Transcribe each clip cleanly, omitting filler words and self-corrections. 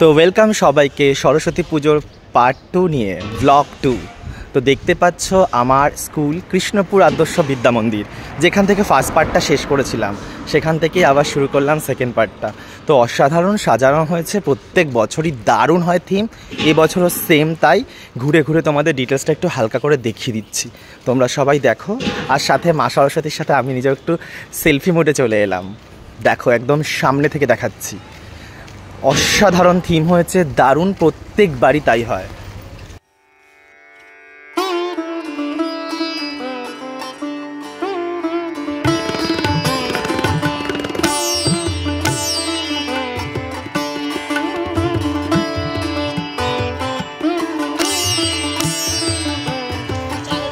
তো ওয়েলকাম সবাইকে সরস্বতী পুজোর পার্ট 2 নিয়ে ব্লগ 2। তো দেখতে পাচ্ছ আমার স্কুল কৃষ্ণপুর আদর্শ বিদ্যা মন্দির, যেখান থেকে ফার্স্ট পার্টটা শেষ করেছিলাম সেখান থেকেই আবার শুরু করলাম সেকেন্ড পার্টটা। তো অসাধারণ সাজানো হয়েছে, প্রত্যেক বছরই দারুণ হয় থিম, এবছরও সেম তাই। ঘুরে ঘুরে তোমাদের ডিটেলসটা একটু হালকা করে দেখিয়ে দিচ্ছি, তোমরা সবাই দেখো। আর সাথে মা সরস্বতীর সাথে আমি নিজেও একটু সেলফি মোডে চলে এলাম, দেখো একদম সামনে থেকে দেখাচ্ছি। অসাধারণ থিম হয়েছে, দারুণ, প্রত্যেকবারই তাই হয়।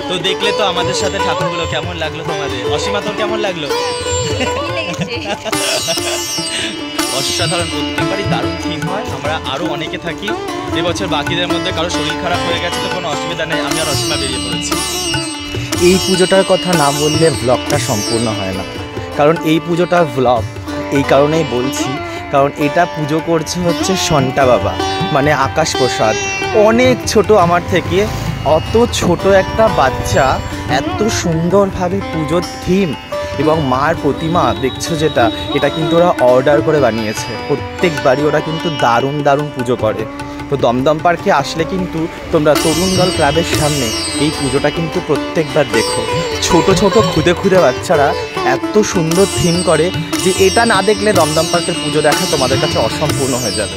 তো দেখলে তো আমাদের সাথে ঠাকুরগুলো, কেমন লাগলো তোমাদের? অসীমা, তোর কেমন লাগলো? অসাধারণ, প্রত্যেকবারই দারুণ থিম হয়। আমরা আরও অনেকে থাকি, এবছর বাকিদের মধ্যে কারো শরীর খারাপ হয়ে গেছে, তো কোনো অসুবিধা নেই, আমি আর অসীমা বেরিয়ে পড়েছি। এই পুজোটার কথা না বললে ব্লগটা সম্পূর্ণ হয় না, কারণ এই পুজোটা ব্লগ এই কারণেই বলছি, কারণ এটা পুজো করছে হচ্ছে সন্টা বাবা, মানে আকাশ প্রসাদ। অনেক ছোট আমার থেকে, অত ছোট একটা বাচ্চা এত সুন্দরভাবে পুজোর থিম এবং মার প্রতিমা দেখছো যেটা, এটা কিন্তু ওরা অর্ডার করে বানিয়েছে। প্রত্যেকবারই ওরা কিন্তু দারুণ দারুণ পুজো করে। তো দমদম পার্কে আসলে কিন্তু তোমরা তরুণ দল ক্লাবের সামনে এই পুজোটা কিন্তু প্রত্যেকবার দেখো। ছোট ছোট খুদে খুদে বাচ্চারা এত সুন্দর থিম করে যে এটা না দেখলে দমদম পার্কের পুজো দেখা তোমাদের কাছে অসম্পূর্ণ হয়ে যাবে।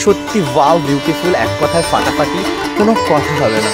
সত্যি ওয়াও, বিউটিফুল, এক কথায় ফাটাফাটি, কোনো কথা হবে না।